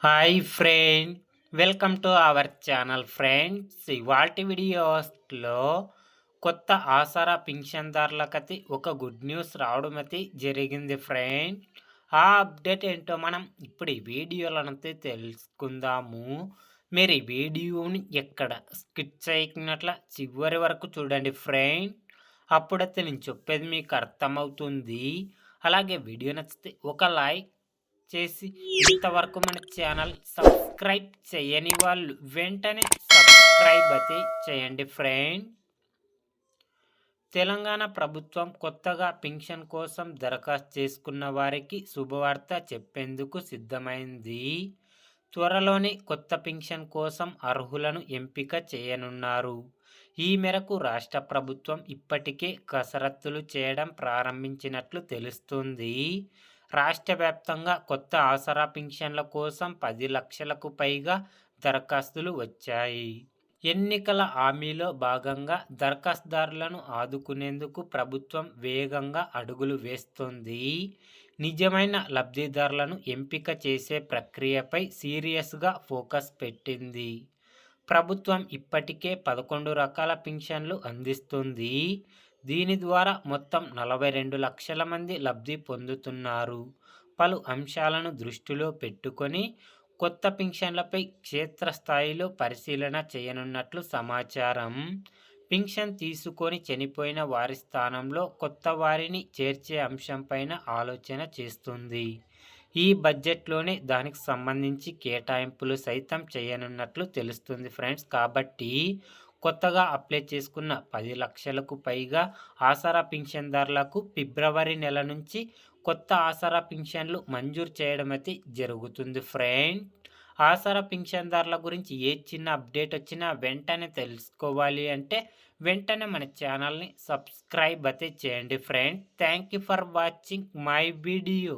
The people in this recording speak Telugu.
Hi friend, welcome to our channel friends. ఇవాల్టి వీడియోస్లో కొత్త ఆసరా పింఛన్దారులకైతే ఒక గుడ్ న్యూస్ రావడం అయితే జరిగింది ఫ్రెండ్. ఆ అప్డేట్ ఏంటో మనం ఇప్పుడు ఈ వీడియోలనైతే తెలుసుకుందాము. మీరు ఈ వీడియోని ఎక్కడ స్కిప్ చేయకున్నట్ల చివరి వరకు చూడండి ఫ్రెండ్. అప్పుడైతే నేను చెప్పేది మీకు అర్థమవుతుంది. అలాగే వీడియో నచ్చితే ఒక లైక్ చేసి ఇంతవరకు మన ఛానల్ సబ్స్క్రైబ్ చేయని వాళ్ళు వెంటనే సబ్స్క్రైబ్ అయితే చేయండి ఫ్రెండ్. తెలంగాణ ప్రభుత్వం కొత్తగా పింఛన్ కోసం దరఖాస్తు చేసుకున్న వారికి శుభవార్త చెప్పేందుకు సిద్ధమైంది. త్వరలోనే కొత్త పింఛన్ కోసం అర్హులను ఎంపిక చేయనున్నారు. ఈ మేరకు రాష్ట్ర ప్రభుత్వం ఇప్పటికే కసరత్తులు చేయడం ప్రారంభించినట్లు తెలుస్తుంది. రాష్ట్ర వ్యాప్తంగా కొత్త ఆసరా పింఛన్ల కోసం 10 లక్షలకు పైగా దరఖాస్తులు వచ్చాయి. ఎన్నికల హామీలో భాగంగా దరఖాస్తుదారులను ఆదుకునేందుకు ప్రభుత్వం వేగంగా అడుగులు వేస్తోంది. నిజమైన లబ్ధిదారులను ఎంపిక చేసే ప్రక్రియపై సీరియస్గా ఫోకస్ పెట్టింది. ప్రభుత్వం ఇప్పటికే 11 రకాల పింఛన్లు అందిస్తుంది. దీని ద్వారా మొత్తం 42 లక్షల మంది లబ్ధి పొందుతున్నారు. పలు అంశాలను దృష్టిలో పెట్టుకొని కొత్త పింఛన్లపై క్షేత్రస్థాయిలో పరిశీలన చేయనున్నట్లు సమాచారం. పింఛన్ తీసుకొని చనిపోయిన వారి స్థానంలో కొత్త వారిని చేర్చే అంశంపైన ఆలోచన చేస్తుంది. ఈ బడ్జెట్లోనే దానికి సంబంధించి కేటాయింపులు సైతం చేయనున్నట్లు తెలుస్తుంది ఫ్రెండ్స్. కాబట్టి కొత్తగా అప్లై చేసుకున్న 10 లక్షలకు పైగా ఆసరా పింఛన్దారులకు ఫిబ్రవరి నెల నుంచి కొత్త ఆసరా పింఛన్లు మంజూరు చేయడం అయితే జరుగుతుంది ఫ్రెండ్. ఆసరా పింఛన్దారుల గురించి ఏ చిన్న అప్డేట్ వచ్చినా వెంటనే తెలుసుకోవాలి అంటే వెంటనే మన ఛానల్ని సబ్స్క్రైబ్ అయితే చేయండి friend. Thank you for watching my video.